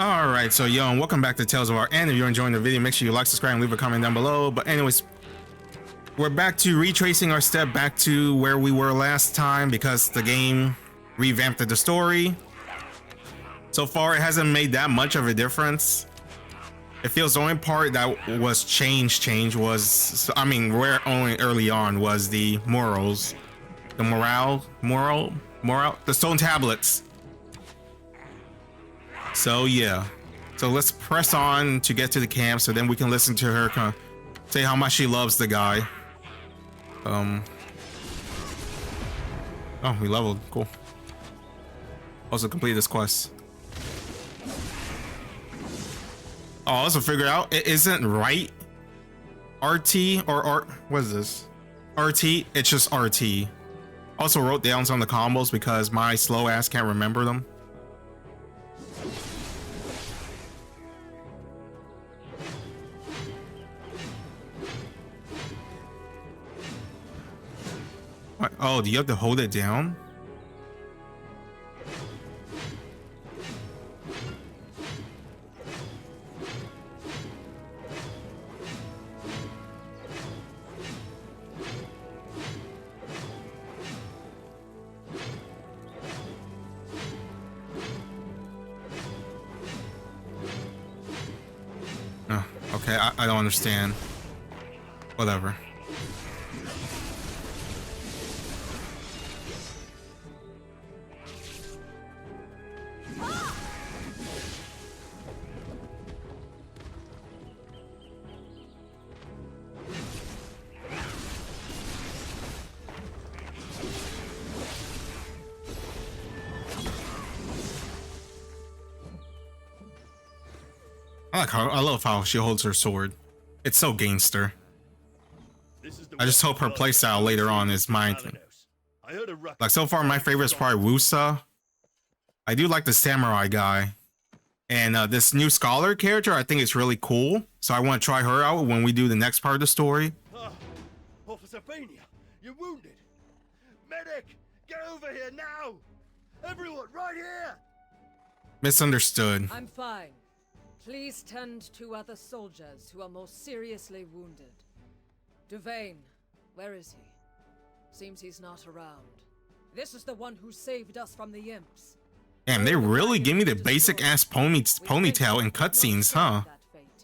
Alright, so yo, and welcome back to Tales of Art. And if you're enjoying the video, make sure you like, subscribe, and leave a comment down below. But anyways, we're back to retracing our step back to where we were last time because the game revamped the story. So far, it hasn't made that much of a difference. It feels the only part that was changed was, I mean, where only early on was the morals. The the stone tablets. So yeah, so let's press on to get to the camp so then we can listen to her kind of say how much she loves the guy. Oh, we leveled, cool. Also complete this quest. Oh, I also figured out it isn't right RT or art. What is this? RT, it's just RT. Also wrote down some of the combos because my slow ass can't remember them. What? Oh, do you have to hold it down? Okay, I don't understand. Whatever. I love how she holds her sword. It's so gangster. I just hope her playstyle later on is mine. Like so far, my favorite is probably Wusa. I do like the samurai guy, and this new scholar character I think is really cool. So I want to try her out when we do the next part of the story. Officer Valencia, you're wounded. Medic, get over here now! Everyone, right here! Misunderstood. I'm fine. Please tend to other soldiers who are more seriously wounded. Devane, where is he? Seems he's not around. This is the one who saved us from the imps. Damn, they really give me the basic ass ponytail in cutscenes, huh?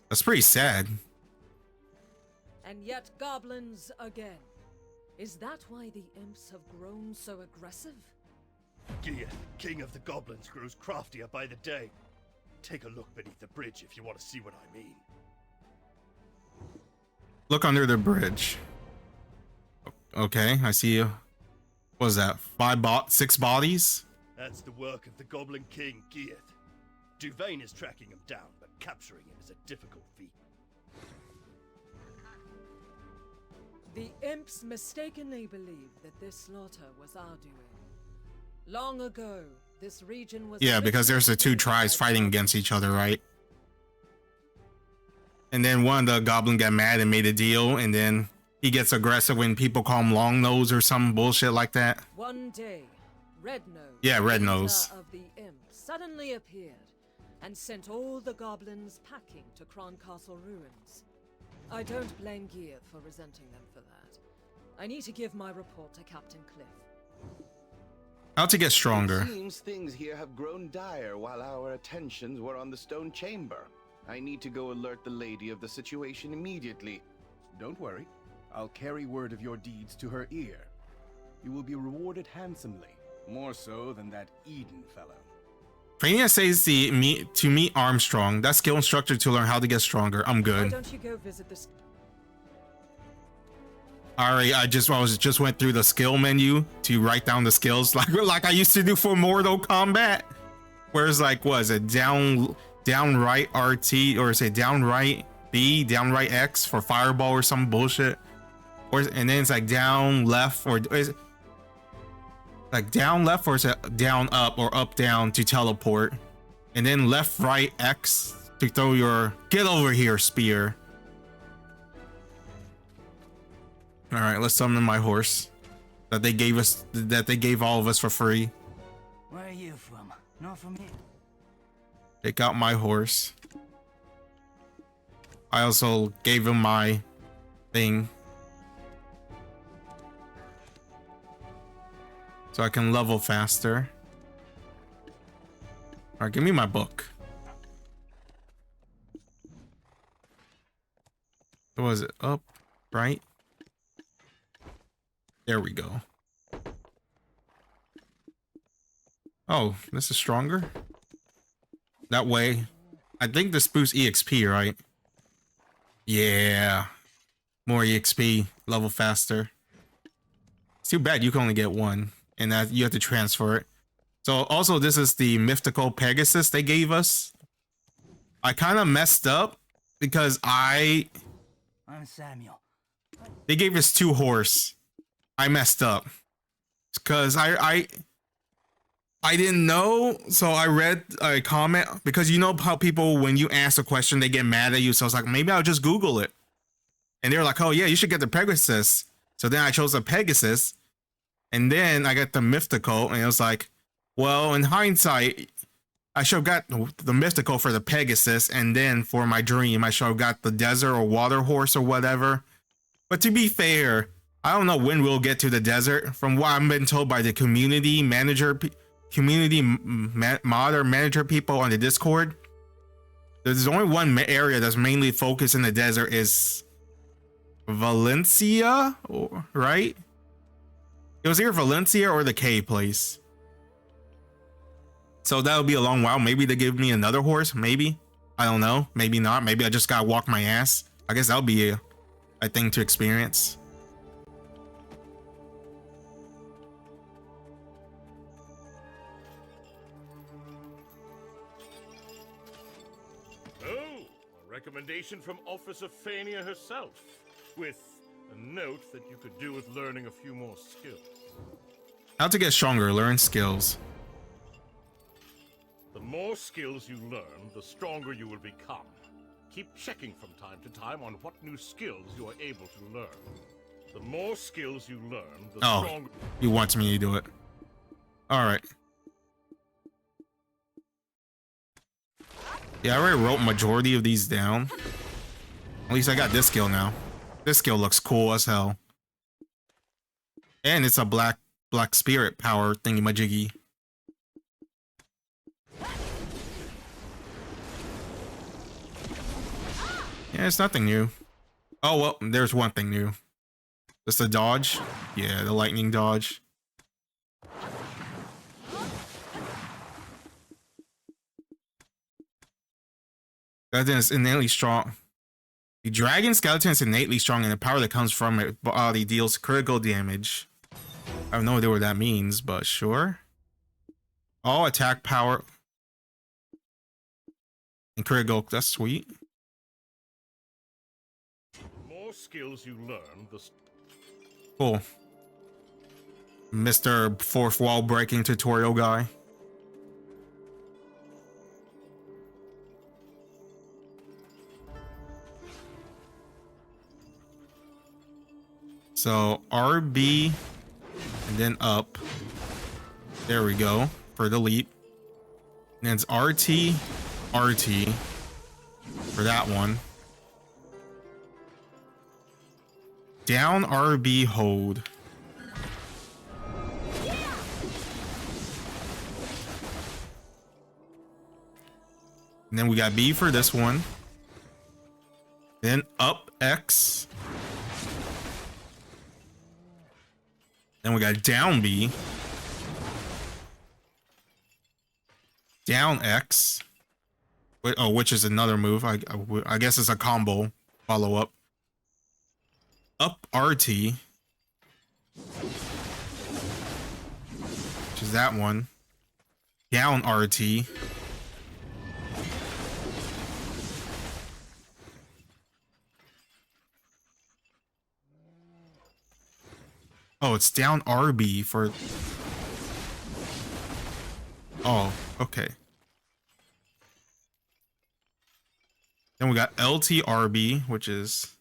That's pretty sad. And yet goblins again. Is that why the imps have grown so aggressive? Gear, king of the goblins, grows craftier by the day. Take a look beneath the bridge if you want to see what I mean. Look under the bridge. Okay, I see you. What was that? 6 bodies? That's the work of the Goblin King, Geath. Devane is tracking him down, but capturing him is a difficult feat. The imps mistakenly believe that this slaughter was our doing. Long ago, this region was... Yeah, because there's the 2 tribes fighting against each other, right? And then one of the goblin got mad and made a deal, and then he gets aggressive when people call him long nose or some bullshit like that. One day, Red Nose, yeah, Red Nose, of the imp, suddenly appeared and sent all the goblins packing to Kron Castle ruins. I don't blame Geath for resenting them for that. I need to give my report to Captain Cliff. How to get stronger. It seems things here have grown dire while our attentions were on the stone chamber. I need to go alert the lady of the situation immediately. Don't worry. I'll carry word of your deeds to her ear. You will be rewarded handsomely, more so than that Eden fellow. Frania says to meet Armstrong, that skill instructor to learn how to get stronger. I'm good. Why don't you go visit this? Alright, I just went through the skill menu to write down the skills like I used to do for Mortal Kombat. Whereas like, what is it, down right RT, or is it down right B, down right X for fireball or some bullshit, or and then it's like down left, or is it like down left, or is it down up or up down to teleport, and then left right X to throw your get over here spear. All right, let's summon my horse that they gave all of us for free. Where are you from? Not from here. Take out my horse. I also gave him my thing. So I can level faster. Alright, give me my book. What was it? Up, right? There we go. Oh, this is stronger? That way. I think this boosts EXP, right? Yeah. More EXP, level faster. It's too bad you can only get one, and that you have to transfer it. So also this is the mythical Pegasus they gave us. I kind of messed up because I'm Samuel. they gave us 2 horse. I messed up because I didn't know, so I read a comment, because you know how people, when you ask a question, they get mad at you. So I was like, maybe I'll just Google it. And they were like, oh yeah, you should get the Pegasus. So then I chose the Pegasus, and then I got the mythical, and it was like, well, in hindsight, I should have got the mythical for the Pegasus, and then for my dream, I should have got the desert or water horse or whatever. But to be fair, I don't know when we'll get to the desert. From what I've been told by the community manager, mod or manager people on the Discord, there's only one area that's mainly focused in the desert, is Valencia, right? It was either Valencia or the K place. So that'll be a long while. Maybe they give me another horse. Maybe. I don't know. Maybe not. Maybe I just gotta walk my ass. I guess that'll be a thing to experience. Oh, a recommendation from Officer Fania herself, with a note that you could do with learning a few more skills. How to get stronger, learn skills. The more skills you learn, the stronger you will become. Keep checking from time to time on what new skills you are able to learn. The more skills you learn, the stronger... he wants me to do it. Alright. Yeah, I already wrote majority of these down. At least I got this skill now. This skill looks cool as hell. And it's a black spirit power thingy-majiggy. Yeah, it's nothing new. Oh, well, there's one thing new. Just the dodge. Yeah, the lightning dodge. Skeleton is innately strong. The dragon skeleton is innately strong, and the power that comes from it body deals critical damage. I have no idea what that means, but sure. All attack power and critical. That's sweet. skills you learn, the Cool. Mr. Fourth Wall Breaking tutorial guy. So RB and then up. There we go for the leap. And then it's RT, RT for that one. Down RB hold. And then we got B for this one. Then up X. Then we got down B. Down X. Oh, which is another move. I guess it's a combo follow up. Up RT. Which is that one. Down RT. Oh, it's down RB for... Oh, okay. Then we got LT RB, which is...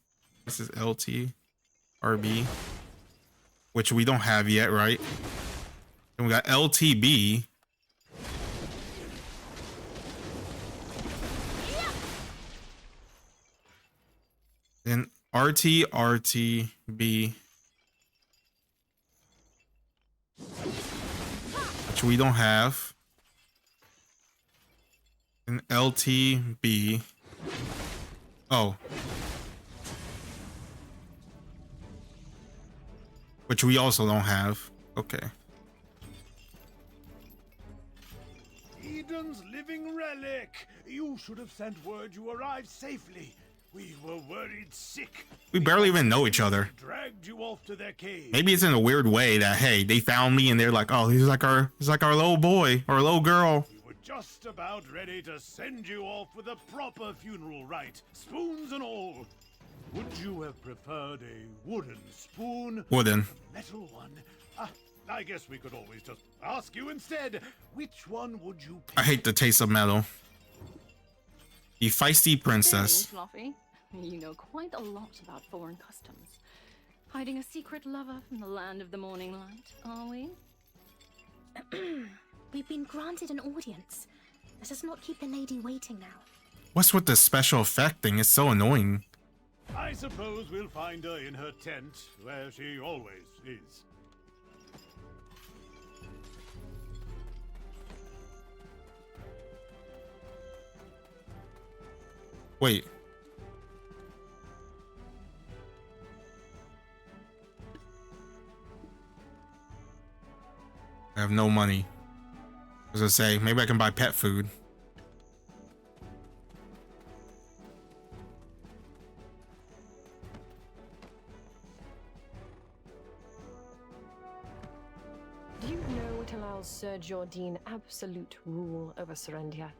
This is LT RB, which we don't have yet, right? Then we got LTB. RT, RT, B. Which we don't have. And LT, B. Oh. Which we also don't have. Okay. Eden's living relic! You should have sent word you arrived safely. We were worried sick. We barely even know each other. Dragged you off to their cave. Maybe it's in a weird way that, hey, they found me and they're like, oh, he's like our little boy or little girl. We were just about ready to send you off with a proper funeral rite, spoons and all. Would you have preferred a wooden spoon? Wooden. A metal one? I guess we could always just ask you instead. Which one would you pick? I hate the taste of metal. The feisty princess. Fluffy, you know quite a lot about foreign customs. Hiding a secret lover from the land of the morning light, are we? We've been granted an audience. Let us not keep the lady waiting now. What's with the special effect thing? It's so annoying. I suppose we'll find her in her tent, where she always is. Wait. I have no money. As I say, maybe I can buy pet food. Do you know what allows Sir Jordine absolute rule over Serendia?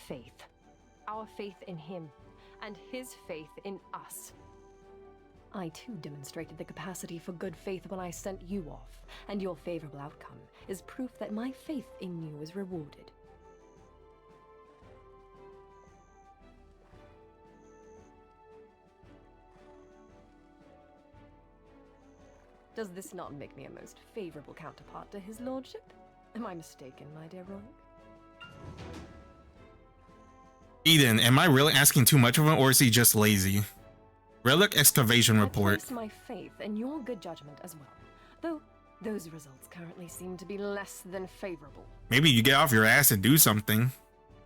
Faith. Our faith in him, and his faith in us. I too demonstrated the capacity for good faith when I sent you off, and your favorable outcome is proof that my faith in you is rewarded. Does this not make me a most favorable counterpart to his lordship? Am I mistaken, my dear Roy? Eden, am I really asking too much of him, or is he just lazy? Relic excavation report. I place my faith in your good judgment as well, though those results currently seem to be less than favorable. Maybe you get off your ass and do something.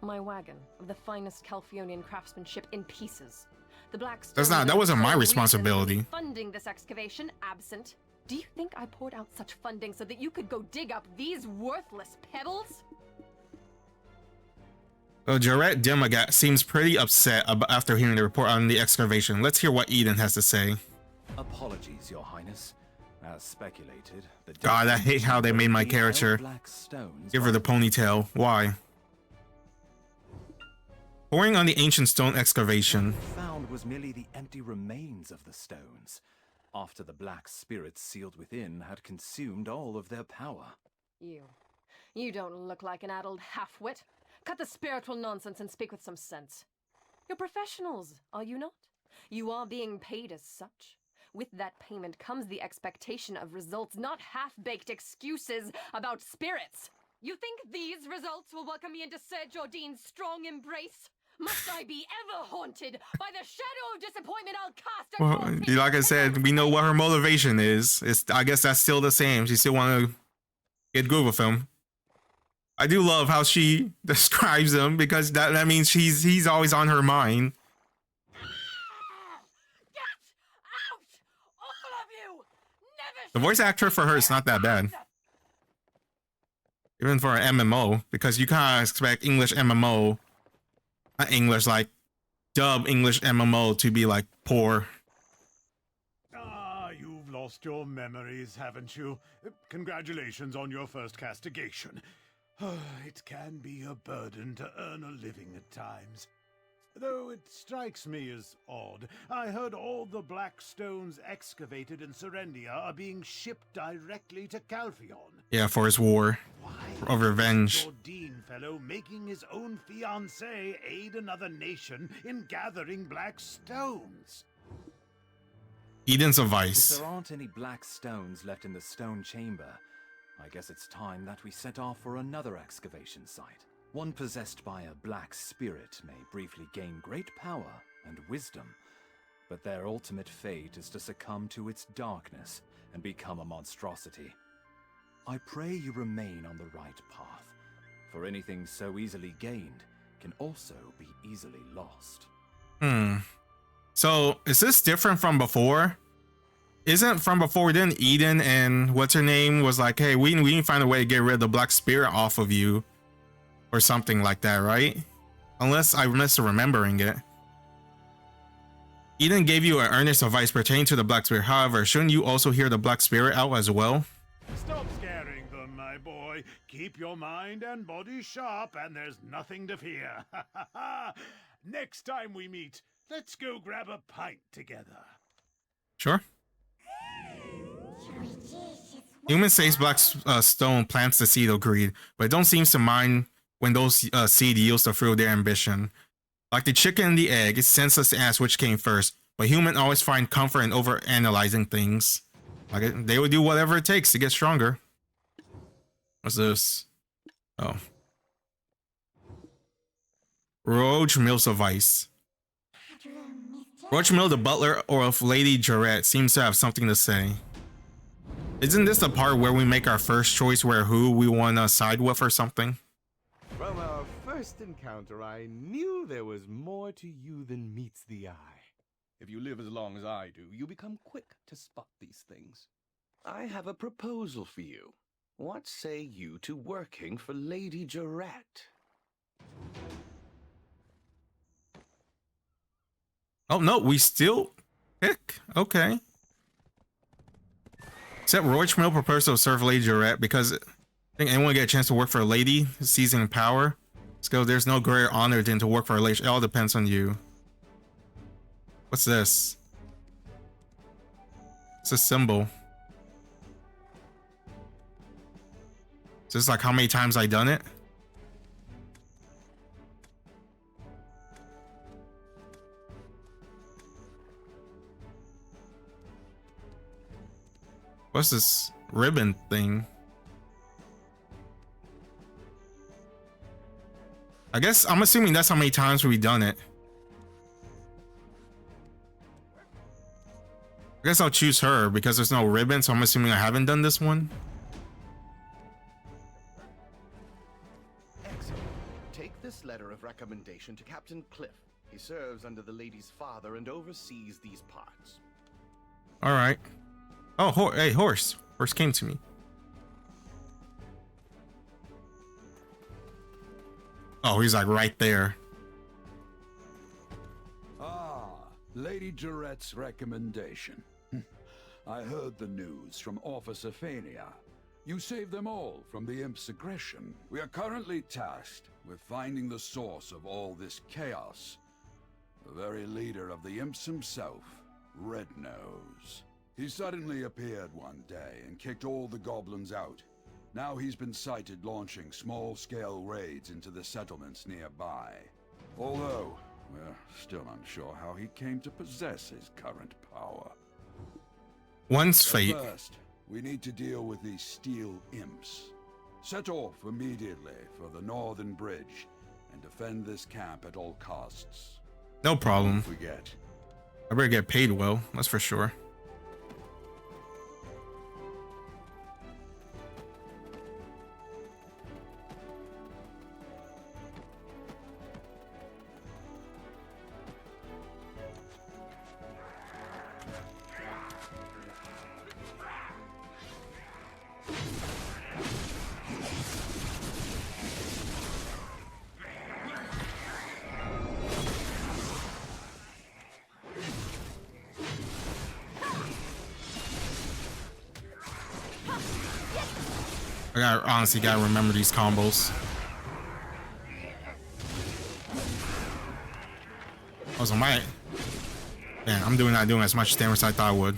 My wagon of the finest Calpheonian craftsmanship in pieces. The black that wasn't my responsibility. Funding this excavation absent. Do you think I poured out such funding so that you could go dig up these worthless pebbles? Well, Jarrett Demagat seems pretty upset after hearing the report on the excavation. Let's hear what Eden has to say. Apologies, Your Highness. As speculated, God, I hate how they made my character. Give her the ponytail. Why? Pouring on the ancient stone excavation. Found was merely the empty remains of the stones, after the black spirits sealed within had consumed all of their power. You don't look like an addled half-wit. Cut the spiritual nonsense and speak with some sense. You're professionals, are you not? You are being paid as such. With that payment comes the expectation of results, not half-baked excuses about spirits. You think these results will welcome me into Sir Jordine's strong embrace? Must I be ever haunted by the shadow of disappointment I'll cast across Well, like I said, we know what her motivation is. I guess that's still the same. She still want to get good with him. I do love how she describes him, because that means he's always on her mind. Get out! All of you! Never. The voice actor for her is not that bad. Even for an MMO, because you kind of expect English MMO, not English, like dub English MMO to be like poor. You've lost your memories, haven't you? Congratulations on your first castigation. It can be a burden to earn a living at times. Though it strikes me as odd. I heard all the black stones excavated in Serendia are being shipped directly to Calpheon. Yeah, for his war of revenge. Jordine fellow making his own fiancée aid another nation in gathering black stones. Eden's a If vice. there aren't any black stones left in the stone chamber, I guess it's time that we set off for another excavation site. One possessed by a black spirit may briefly gain great power and wisdom, but their ultimate fate is to succumb to its darkness and become a monstrosity. I pray you remain on the right path, for anything so easily gained can also be easily lost. So, is this different from before? Isn't from before, didn't Eden and what's her name was like, hey, we need to find a way to get rid of the black spirit off of you, or something like that, right? Unless I'm misremembering it. Eden gave you an earnest advice pertaining to the black spirit. However, shouldn't you also hear the black spirit out as well? Stop scaring them, my boy. Keep your mind and body sharp, and there's nothing to fear. Next time we meet, let's go grab a pint together. Sure. Human says black stone plants the seed of greed, but it don't seem to mind when those seed yields the fruit of their ambition. Like the chicken and the egg, it's senseless to ask which came first, but humans always find comfort in over-analyzing things. Like they would do whatever it takes to get stronger. What's this? Oh. Roach Mills of Ice. Roach Mill, the butler of Lady Jarrett, seems to have something to say. Isn't this the part where we make our first choice where who we want to side with or something? From our first encounter, I knew there was more to you than meets the eye. If you live as long as I do, you become quick to spot these things. I have a proposal for you. What say you to working for Lady Jarrett? Oh no, we still pick. Okay. Except Roach Mill prefers to serve Lady Jarrett because I think anyone get a chance to work for a lady seizing power. So there's no greater honor than to work for a lady. It all depends on you. What's this? It's a symbol. Is this like how many times I done it? What's this ribbon thing? I guess I'm assuming that's how many times we've done it. I guess I'll choose her because there's no ribbon, so I'm assuming I haven't done this one. Excellent. Take this letter of recommendation to Captain Cliff. He serves under the lady's father and oversees these parts. All right. Oh, hey, horse. Horse came to me. Oh, he's like right there. Ah, Lady Jarrett's recommendation. I heard the news from Officer Fania. You saved them all from the Imp's aggression. We are currently tasked with finding the source of all this chaos. The very leader of the Imps himself, Red Nose. He suddenly appeared one day and kicked all the goblins out. Now he's been sighted launching small-scale raids into the settlements nearby. Although, we're still unsure how he came to possess his current power. One's fate. First, we need to deal with these steel imps. Set off immediately for the northern bridge and defend this camp at all costs. No problem. Don't forget. I better get paid well, that's for sure. I honestly gotta remember these combos. Also, man, I'm not doing as much damage as I thought I would.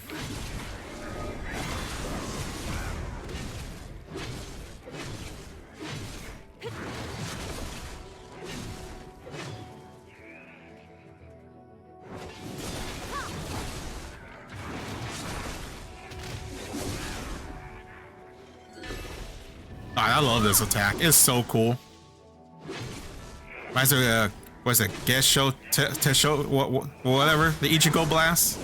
I love this attack. It's so cool. Reminds me of What's it? Guest show, test show, whatever. The Ichigo blast.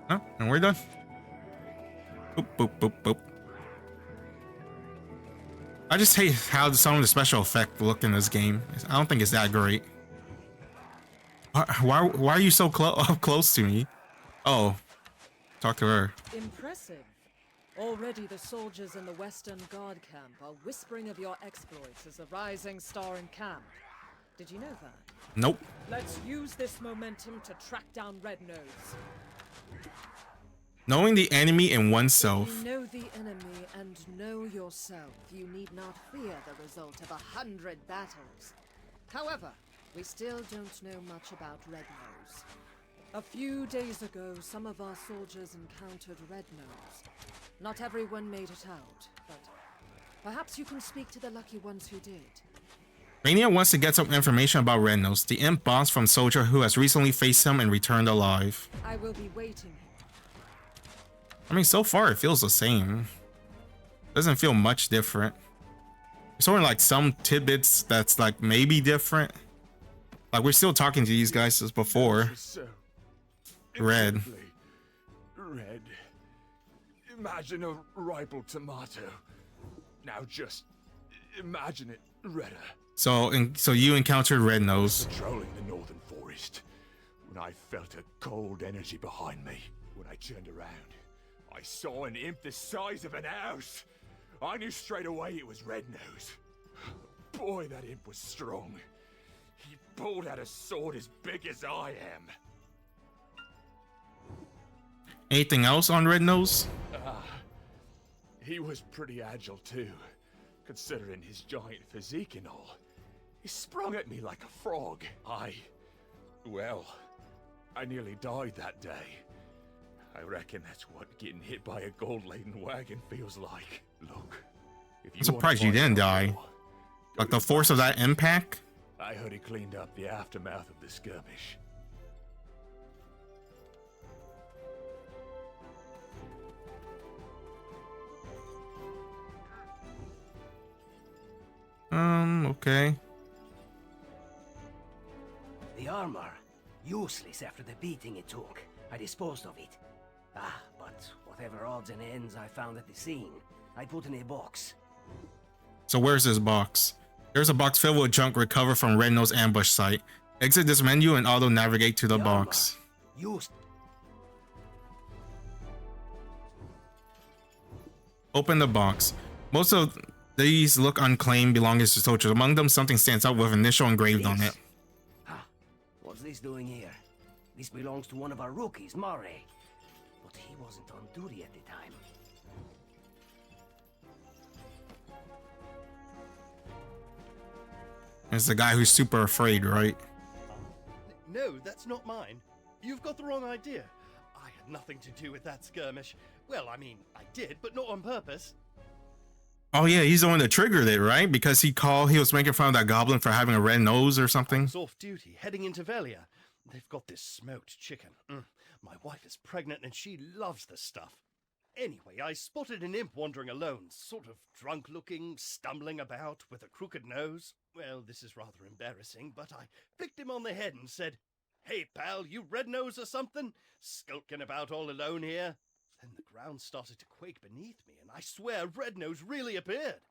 Oh, and we're done. Boop, boop, boop, boop. I just hate how some of the special effect looked in this game. I don't think it's that great. Why are you so up close to me? Oh, talk to her. Impressive. Already the soldiers in the Western Guard camp are whispering of your exploits as a rising star in camp. Did you know that? Nope. Let's use this momentum to track down Red Nose. Knowing the enemy and oneself. If you know the enemy and know yourself, you need not fear the result of 100 battles. However, we still don't know much about Red Nose. A few days ago, some of our soldiers encountered Red Nose. Not everyone made it out, but perhaps you can speak to the lucky ones who did. Mediah wants to get some information about Red Nose, the imp boss from Soldier who has recently faced him and returned alive. I will be waiting. I mean, so far it feels the same. Doesn't feel much different. There's only like some tidbits that's like maybe different. Like we're still talking to these guys as before. Red. Red. Imagine a ripe tomato. Now just imagine it redder. So you encountered Red Nose. Patrolling the northern forest when I felt a cold energy behind me. When I turned around, I saw an imp the size of an house. I knew straight away it was Red Nose. Boy, that imp was strong. He pulled out a sword as big as I am. Anything else on Red Nose? He was pretty agile too, considering his giant physique and all. He sprung at me like a frog. I nearly died that day. I reckon that's what getting hit by a gold-laden wagon feels like. Look, if you I'm surprised you didn't die. Like the force of that impact? I heard he cleaned up the aftermath of the skirmish. Okay. The armor, useless after the beating it took. I disposed of it. But whatever odds and ends I found at the scene, I put in a box. So where's this box? There's a box filled with junk recovered from Red Nose ambush site. Exit this menu and auto-navigate to the box. Open the box. Most of these look unclaimed belongings to soldiers. Among them, something stands out with initial engraved on it. What's this doing here? This belongs to one of our rookies, Murray. But he wasn't on duty at the time. It's the guy who's super afraid, right? No, that's not mine. You've got the wrong idea. I had nothing to do with that skirmish. Well, I mean, I did, but not on purpose. Oh yeah, he's the one that triggered it, right? Because he was making fun of that goblin for having a red nose or something. I was off duty, heading into Velia. They've got this smoked chicken. My wife is pregnant and she loves the stuff. Anyway, I spotted an imp wandering alone, sort of drunk-looking, stumbling about with a crooked nose. Well, this is rather embarrassing, but I flicked him on the head and said, "Hey, pal, you red nose or something? Skulking about all alone here?" Then the ground started to quake beneath me, and I swear Red Nose really appeared.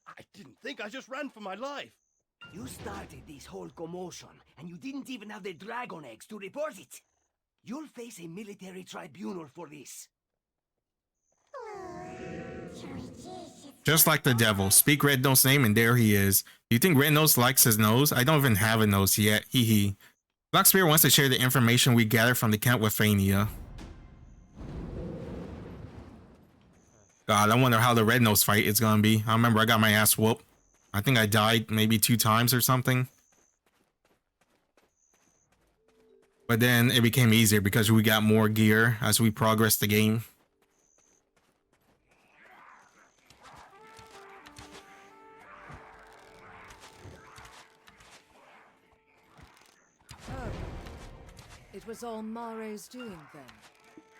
I didn't think, I just ran for my life. You started this whole commotion, and you didn't even have the dragon eggs to report it. You'll face a military tribunal for this. Just like the devil, speak Red Nose's name and there he is. Do you think Red Nose likes his nose? I don't even have a nose yet, hee hee. Blackspear wants to share the information we gathered from the camp with Valencia. God, I wonder how the Red Nose fight is gonna be. I remember I got my ass whooped. I think I died maybe 2 times or something. But then it became easier because we got more gear as we progressed the game. Oh. It was all Mare's doing then.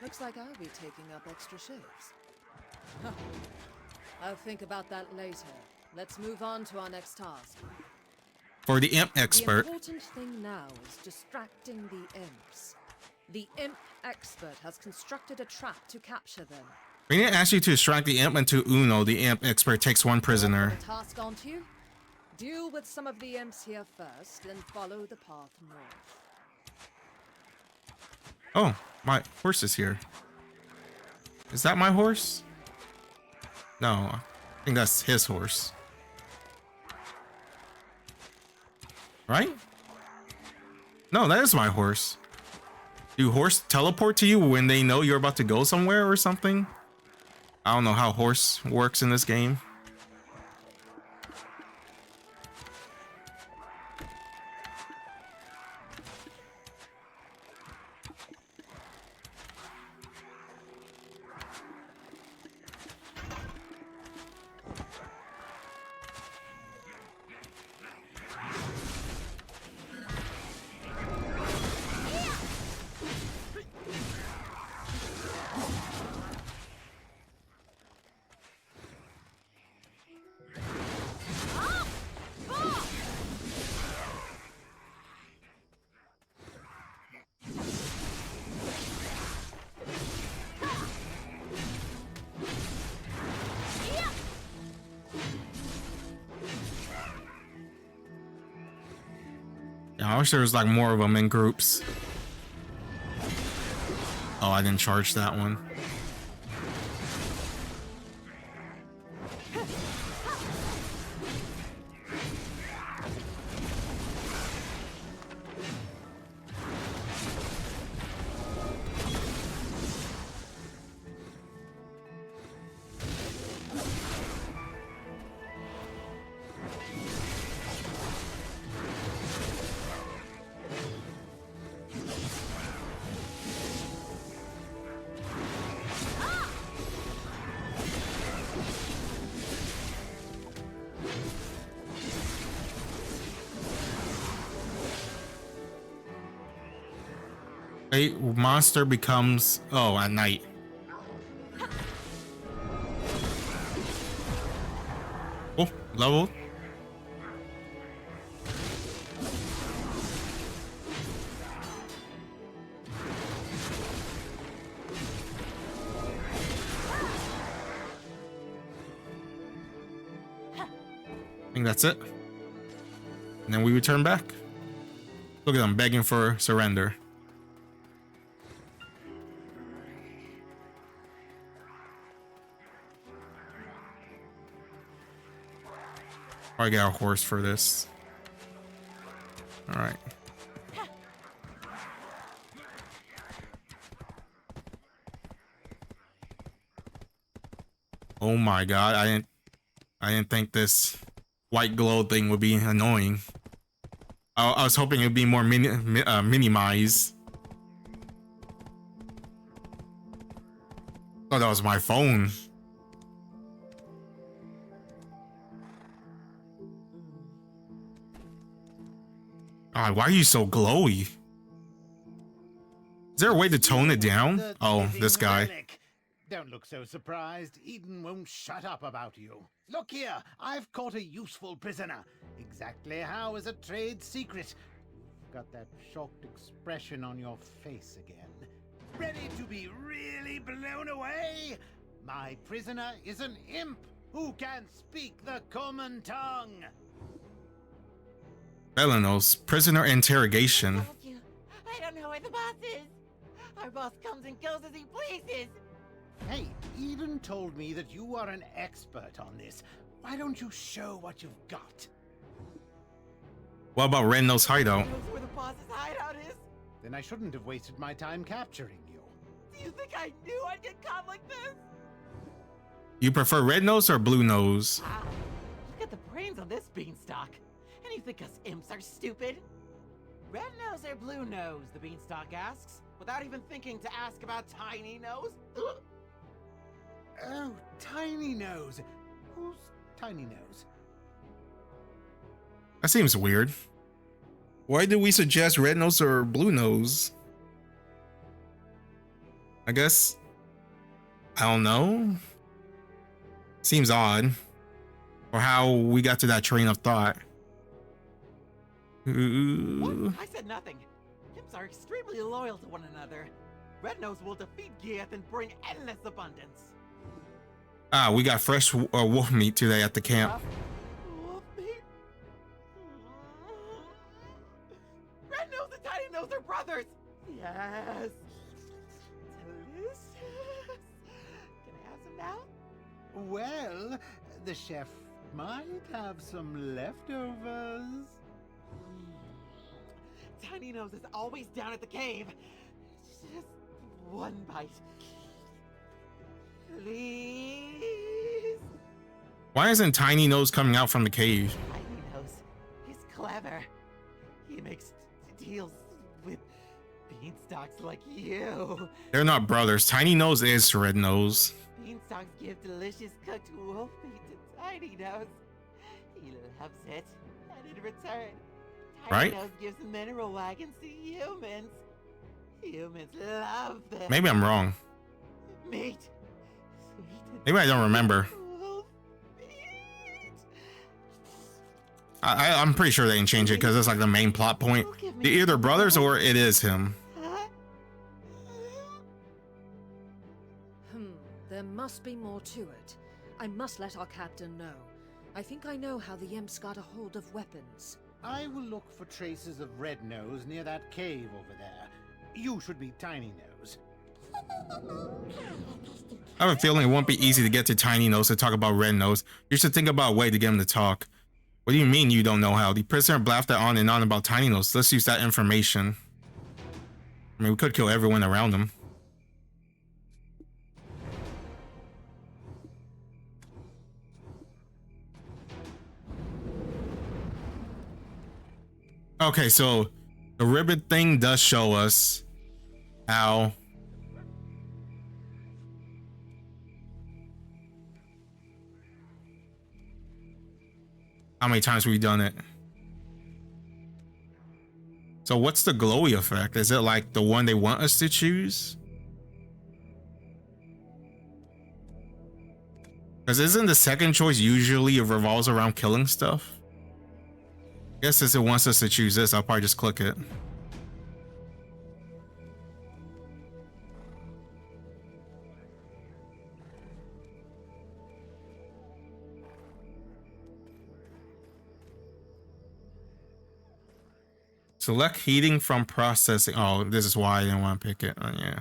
Looks like I'll be taking up extra shifts. Huh. I'll think about that later. Let's move on to our next task. For the imp expert. The important thing now is distracting the imps. The imp expert has constructed a trap to capture them. We didn't ask you to distract the imp into Uno. The imp expert takes one prisoner. The task onto you. Deal with some of the imps here first, then follow the path north. Oh, my horse is here. Is that my horse? No, I think that's his horse. Right? No, that is my horse. Do horse teleport to you when they know you're about to go somewhere or something? I don't know how horse works in this game. I wish there was like more of them in groups. Oh, I didn't charge that one. A monster becomes at night. Oh, level. I think that's it. And then we return back. Look at them begging for surrender. I got a horse for this. All right. Oh my god! I didn't think this white glow thing would be annoying. I was hoping it'd be more minimized. Oh, that was my phone. God, why are you so glowy? Is there a way to tone it down? Oh, this guy. Relic. Don't look so surprised. Eden won't shut up about you. Look here, I've caught a useful prisoner. Exactly how is a trade secret. You've got that shocked expression on your face again. Ready to be really blown away? My prisoner is an imp who can speak the common tongue. Elenos, prisoner interrogation. I don't know where the boss is. Our boss comes and goes as he pleases. Hey, Eden told me that you are an expert on this. Why don't you show what you've got? What about Red Nose hideout? Knows where the boss's hideout is? Then I shouldn't have wasted my time capturing you. Do you think I knew I'd get caught like this? You prefer Red Nose or Blue Nose? Look at the brains on this beanstalk. And you think us imps are stupid? Red Nose or Blue Nose? The Beanstalk asks, without even thinking to ask about Tiny Nose. Oh, Tiny Nose. Who's Tiny Nose? That seems weird. Why did we suggest red nose or blue nose? I guess. I don't know. Seems odd. Or how we got to that train of thought. Ooh. What? I said nothing. Imps are extremely loyal to one another. Red Nose will defeat Gieth and bring endless abundance. Ah, we got fresh wolf meat today at the camp. Wolf meat? Red Nose and Tiny Nose are brothers! Yes! Delicious! Can I have some now? Well, the chef might have some leftovers. Tiny Nose is always down at the cave. Just one bite. Please? Why isn't Tiny Nose coming out from the cave? Tiny Nose, he's clever. He makes deals with beanstalks like you. They're not brothers. Tiny Nose is Red Nose. Beanstalks give delicious cooked wolf meat to Tiny Nose. He loves it. And in return, Tiny Right? Nose gives mineral wagons to humans. Humans love them. Maybe I'm wrong. Meat. Maybe I don't remember. I'm pretty sure they didn't change it because it's like the main plot point. They're either brothers or it is him. There must be more to it. I must let our captain know. I think I know how the imps got a hold of weapons. I will look for traces of Red Nose near that cave over there. You should be Tiny Nose. I have a feeling it won't be easy to get to Tiny Nose to talk about Red Nose. You should think about a way to get him to talk. What do you mean you don't know how? The prisoner blaffed on and on about Tiny Nose. Let's use that information. I mean, we could kill everyone around him. Okay, so the ribbon thing does show us how many times we've done it. So what's the glowy effect? Is it like the one they want us to choose? Because isn't the second choice usually it revolves around killing stuff? I guess since it wants us to choose this, I'll probably just click it. Select heating from processing. Oh, this is why I didn't want to pick it. Oh, yeah.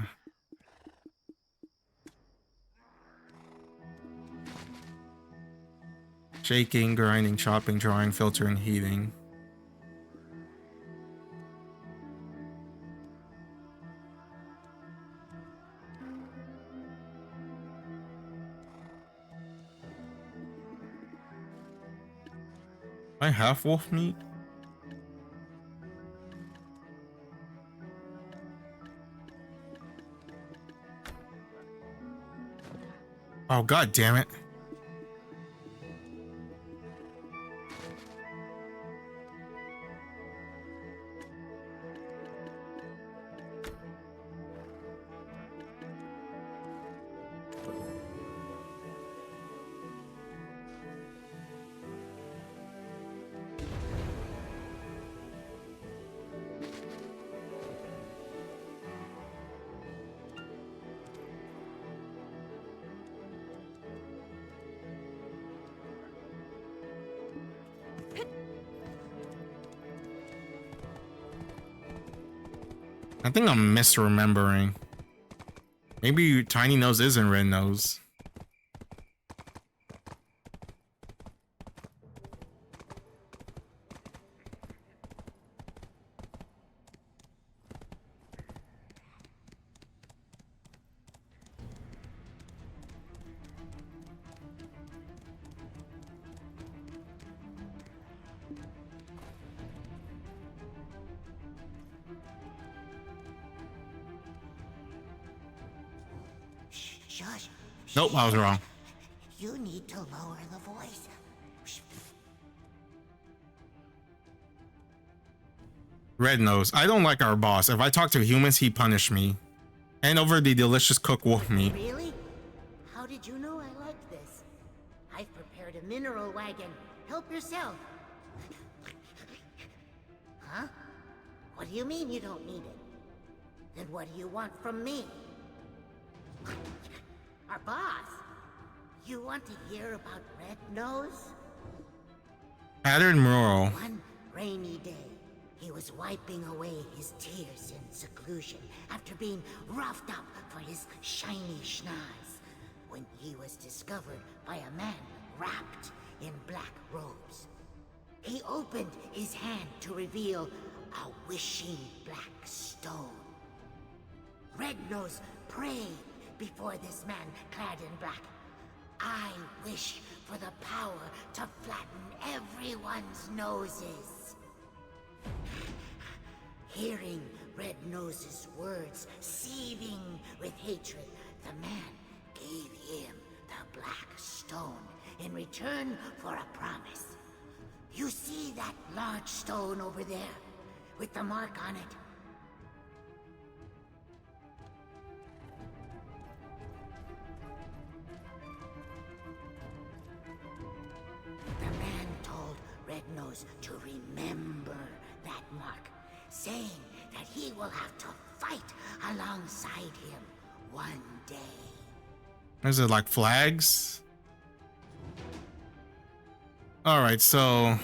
Shaking, grinding, chopping, drying, filtering, heating. I have wolf meat. Oh, god damn it. I think I'm misremembering. Maybe Tiny Nose isn't Red Nose. Shush. Nope, I was wrong. You need to lower the voice. Red Nose. I don't like our boss. If I talk to humans, he punish me. Hand over the delicious cooked wolf meat. Really? How did you know I liked this? I've prepared a mineral wagon. Help yourself. Huh? What do you mean you don't need it? Then what do you want from me? Our boss? You want to hear about Red Nose? Pattern mural. One rainy day, he was wiping away his tears in seclusion after being roughed up for his shiny schnoz when he was discovered by a man wrapped in black robes. He opened his hand to reveal a wishing black stone. Red Nose prayed before this man clad in black. I wish for the power to flatten everyone's noses. Hearing Red Nose's words seething with hatred, the man gave him the black stone in return for a promise. You see that large stone over there, with the mark on it? The man told Red Nose to remember that mark, saying that he will have to fight alongside him one day. Is it like flags? Alright, so...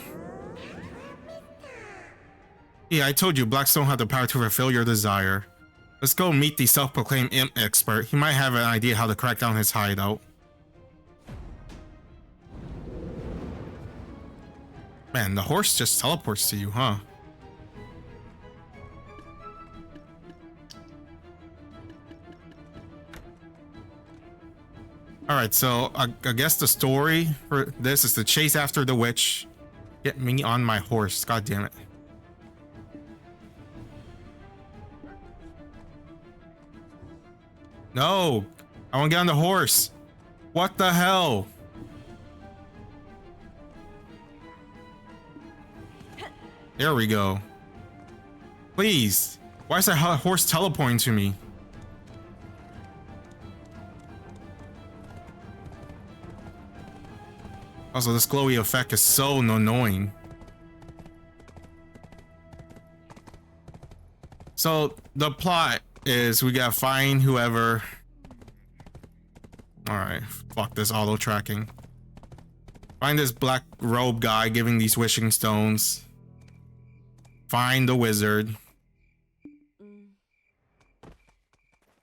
Yeah, I told you, Blackstone had the power to fulfill your desire. Let's go meet the self-proclaimed imp expert. He might have an idea how to crack down his hideout. Man, the horse just teleports to you, huh? Alright, so I guess the story for this is to chase after the witch. Get me on my horse, god damn it. No! I want to get on the horse! What the hell? There we go. Please! Why is that horse teleporting to me? Also, this glowy effect is so annoying. So, the plot is we gotta find whoever... Alright, fuck this auto tracking. Find this black robe guy giving these wishing stones. Find the wizard.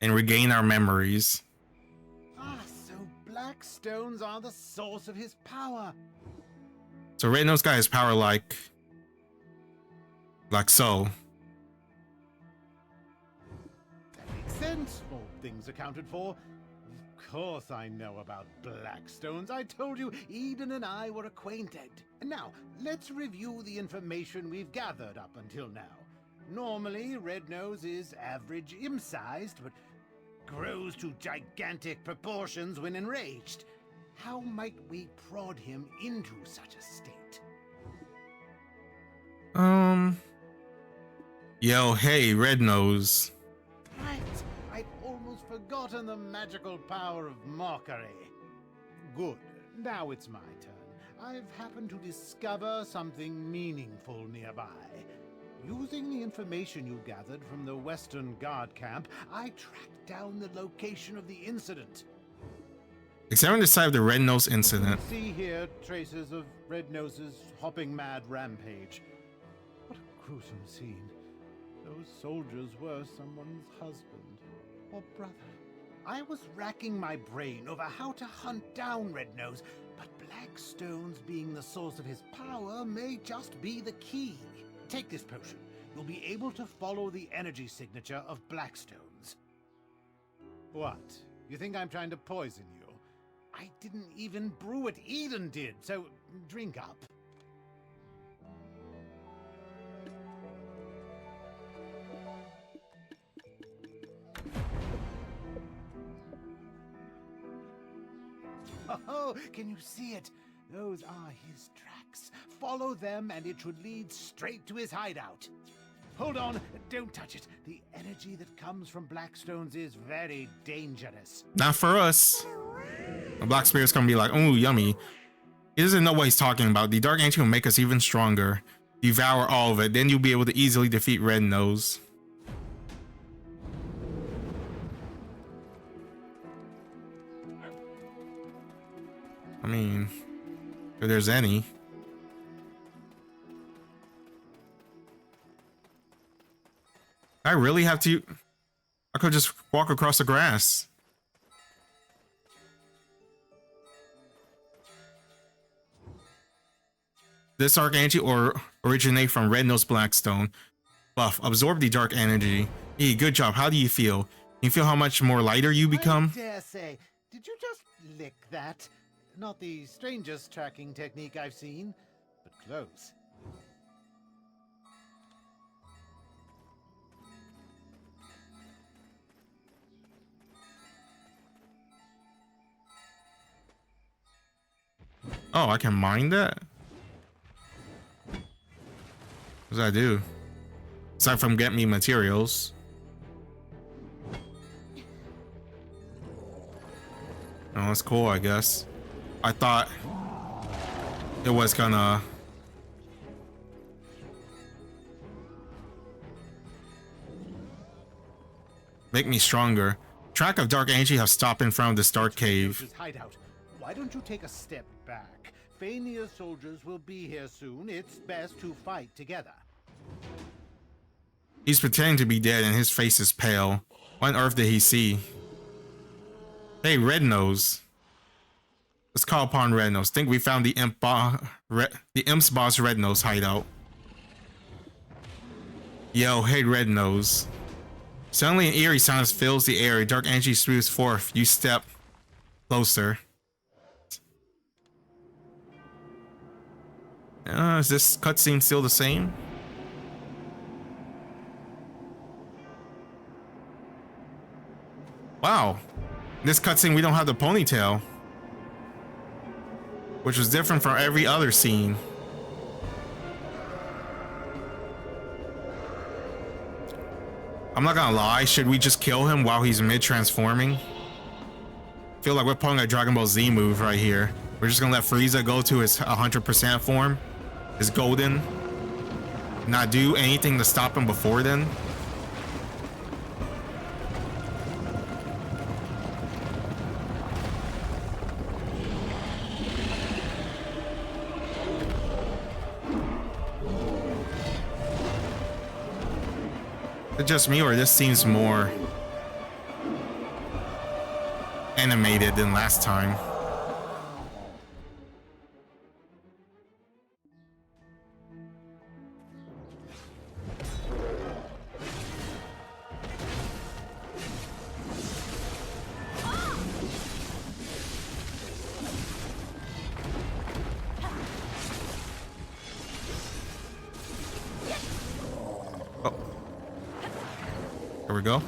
And regain our memories. Ah, so black stones are the source of his power. So Red Nose guy has power like so. That makes sense. All things accounted for. Of course I know about black stones. I told you Eden and I were acquainted. And now, let's review the information we've gathered up until now. Normally, Red Nose is average imp-sized, but grows to gigantic proportions when enraged. How might we prod him into such a state? Yo, hey, Red Nose. Right, I'd almost forgotten the magical power of mockery. Good, now it's my turn. I've happened to discover something meaningful nearby. Using the information you gathered from the Western Guard camp, I tracked down the location of the incident. Examine the site of the Red Nose incident. See here traces of Red Nose's hopping mad rampage. What a gruesome scene. Those soldiers were someone's husband or brother. I was racking my brain over how to hunt down Red Nose, but black stones being the source of his power may just be the key. Take this potion. You'll be able to follow the energy signature of black stones. What? You think I'm trying to poison you? I didn't even brew it, Eden did, so drink up. Oh, can you see it? Those are his tracks. Follow them and it should lead straight to his hideout. Hold on, don't touch it. The energy that comes from Blackstones is very dangerous. Not for us. The Black Spirit's gonna be like, oh, yummy. He doesn't know what he's talking about. The Dark Ancient will make us even stronger. Devour all of it. Then you'll be able to easily defeat Red Nose. I mean, if there's any. I really have to... I could just walk across the grass. This dark energy or originate from Red Nose Blackstone. Buff, absorb the dark energy. Hey, good job. How do you feel? Can you feel how much more lighter you become? I dare say, did you just lick that? Not the strangest tracking technique I've seen, but close. Oh, I can mine that? What does that do? Aside from get me materials. Oh, that's cool, I guess. I thought it was gonna... make me stronger. Track of dark energy have stopped in front of this dark cave. Hideout. Why don't you take a step back? Fania's soldiers will be here soon. It's best to fight together. He's pretending to be dead and his face is pale. What on earth did he see? Hey, Red Nose. Let's call upon Red Nose. Think we found the Imp's boss Red Nose hideout. Yo, hey Red Nose. Suddenly an eerie silence fills the air. Dark energy spews forth. You step closer. Is this cutscene still the same? Wow. In this cutscene we don't have the ponytail, which was different from every other scene. I'm not gonna lie, should we just kill him while he's mid-transforming? Feel like we're pulling a Dragon Ball Z move right here. We're just gonna let Frieza go to his 100% form, his golden, not do anything to stop him before then. Is it just me, or this seems more animated than last time? There we go.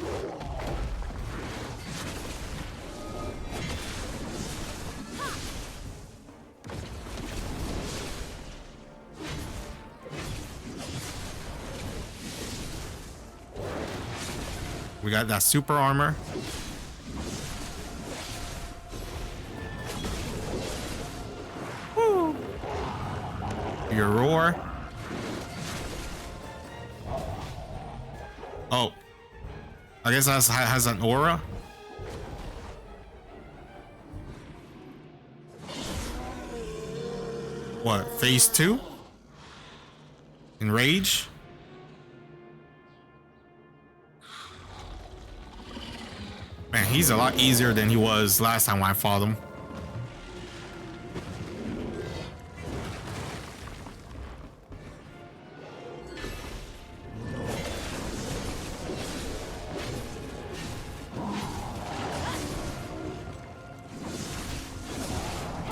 We got that super armor. Woo. Your roar. Oh. I guess that has an aura. What, phase 2? Enrage? Man, he's a lot easier than he was last time when I fought him.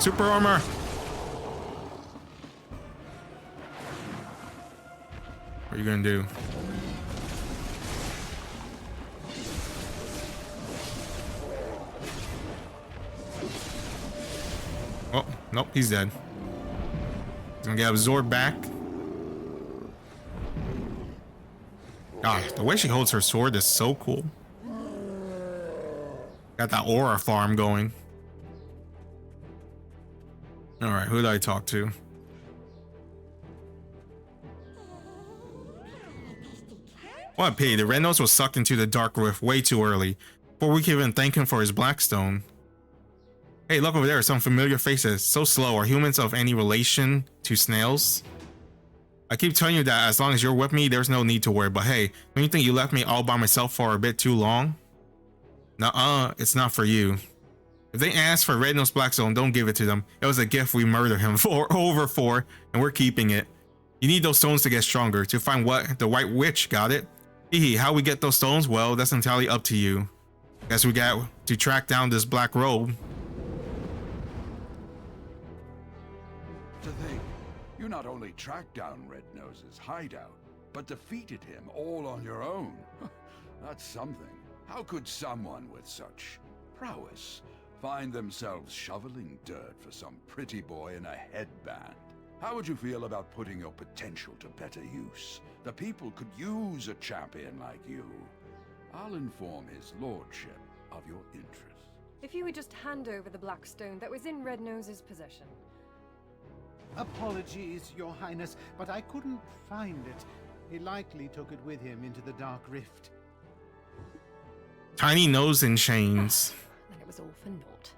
Super armor. What are you gonna do? Nope, he's dead. He's gonna get absorbed back. God, the way she holds her sword is so cool. Got that aura farm going. All right, who did I talk to? What a pity, the red nose was sucked into the dark rift way too early, before we could even thank him for his blackstone. Hey, look over there, some familiar faces. So slow, are humans of any relation to snails? I keep telling you that as long as you're with me, there's no need to worry, but hey, don't you think you left me all by myself for a bit too long? Nuh-uh, it's not for you. If they ask for Red Nose Blackstone, don't give it to them. It was a gift we murdered him for, and we're keeping it. You need those stones to get stronger, to find what? The White Witch, got it? Hee how we get those stones? Well, that's entirely up to you. Guess we got to track down this black robe. To think, you not only tracked down Red Nose's hideout, but defeated him all on your own. That's something. How could someone with such prowess find themselves shoveling dirt for some pretty boy in a headband? How would you feel about putting your potential to better use? The people could use a champion like you. I'll inform his lordship of your interest. If you would just hand over the black stone that was in Red Nose's possession. Apologies, Your Highness, but I couldn't find it. He likely took it with him into the Dark Rift. Tiny nose in chains. Then it was all for naught.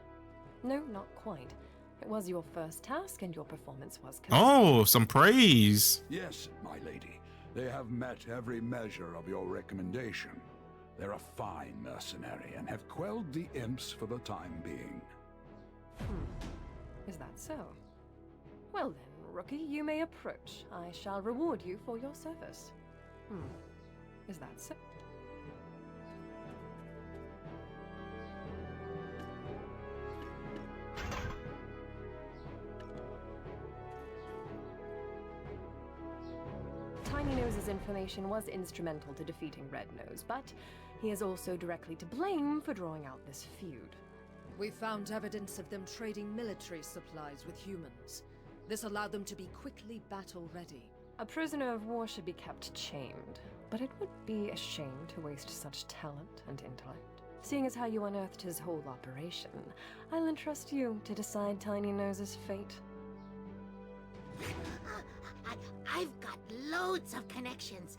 No, not quite. It was your first task, and your performance was commendable. Oh, some praise. Yes, my lady. They have met every measure of your recommendation. They're a fine mercenary and have quelled the imps for the time being. Is that so? Well then, rookie, you may approach. I shall reward you for your service. Is that so? Tiny Nose's information was instrumental to defeating Red Nose, but he is also directly to blame for drawing out this feud. We found evidence of them trading military supplies with humans. This allowed them to be quickly battle-ready. A prisoner of war should be kept chained, but it would be a shame to waste such talent and intellect. Seeing as how you unearthed his whole operation, I'll entrust you to decide Tiny Nose's fate. I've got loads of connections.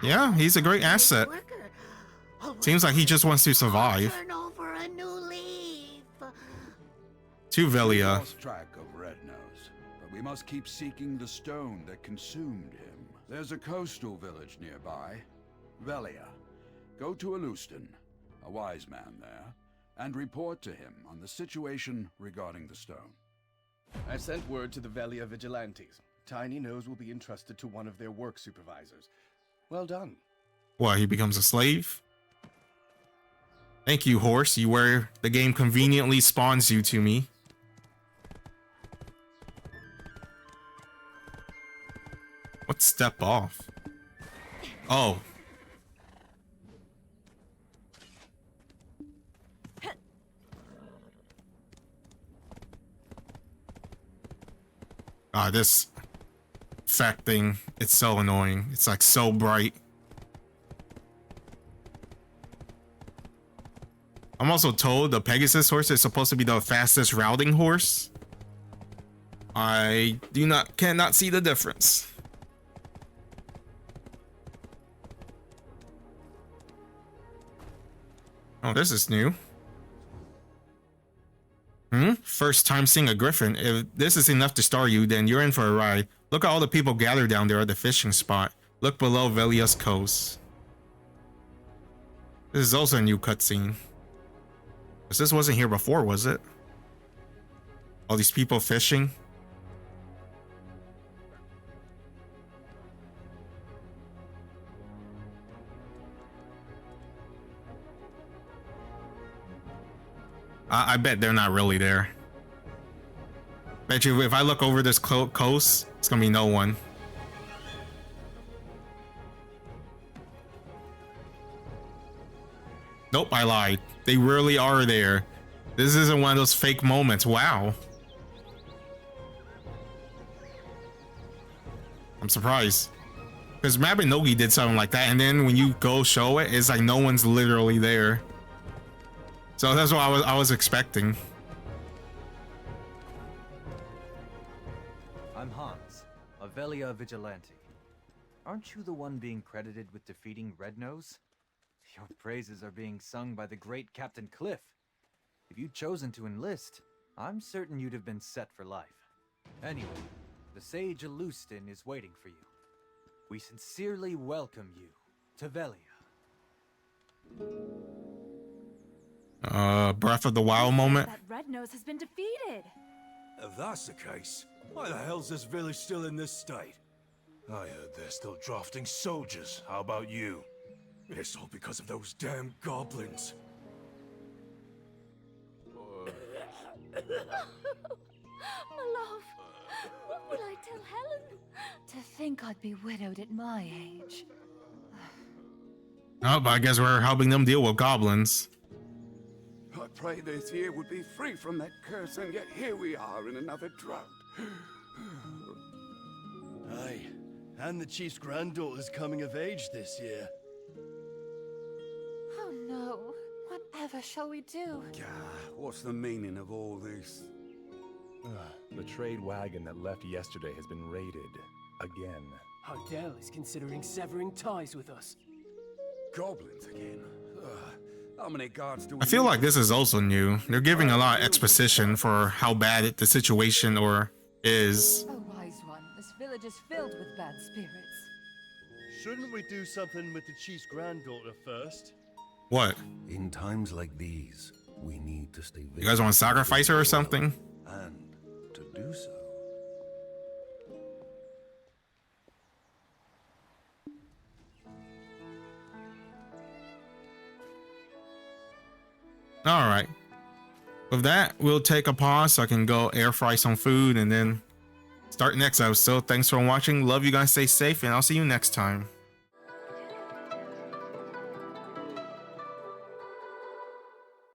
Yeah, he's a great asset. Seems like he just wants to survive. Turn over a new leaf. To We Velia. lost track of Red Nose, but we must keep seeking the stone that consumed him. There's a coastal village nearby, Velia. Go to Alustan, a wise man there, and report to him on the situation regarding the stone. I sent word to the Velia vigilantes. Tiny Nose will be entrusted to one of their work supervisors. Well done. What, he becomes a slave? Thank you, horse. You where the game conveniently spawns you to me. What step off? Oh. Ah, this effect thing, it's so annoying. It's like so bright. I'm also told the Pegasus horse is supposed to be the fastest routing horse. I cannot see the difference. Oh, this is new. First time seeing a griffin. If this is enough to star you, then you're in for a ride. Look at all the people gathered down there at the fishing spot. Look below Velia's coast. This is also a new cutscene. Because this wasn't here before, was it? All these people fishing. I bet they're not really there. Bet you if I look over this coast, it's gonna be no one. Nope, I lied. They really are there. This isn't one of those fake moments. Wow. I'm surprised. Because Mabinogi did something like that, and then when you go show it, it's like no one's literally there. So that's what I was expecting. I'm Hans, a Velia vigilante. Aren't you the one being credited with defeating Red Nose? Your praises are being sung by the great Captain Cliff. If you'd chosen to enlist, I'm certain you'd have been set for life. Anyway, the sage Alustin is waiting for you. We sincerely welcome you to Velia. Breath of the Wild moment. That Red Nose has been defeated. If that's the case, why the hell's this village still in this state? I heard they're still drafting soldiers. How about you? It's all because of those damn goblins. My love, what will I tell Helen? To think I'd be widowed at my age. Oh, but I guess we're helping them deal with goblins. I pray this year would be free from that curse, and yet here we are in another drought. Aye, and the chief's granddaughter's coming of age this year. Oh no, whatever shall we do? What's the meaning of all this? The trade wagon that left yesterday has been raided again. Hardell is considering severing ties with us. Goblins again? How many guards do we I feel need? like this is also new. They're giving a lot of exposition for how bad the situation is. Oh, wise one, this village is filled with bad spirits. Shouldn't we do something with the chief's granddaughter first? What? In times like these, we need to stay vigilant. You guys want to sacrifice her or something? And to do so. All right. With that, we'll take a pause so I can go air fry some food and then start next episode. Thanks for watching. Love you guys. Stay safe, and I'll see you next time.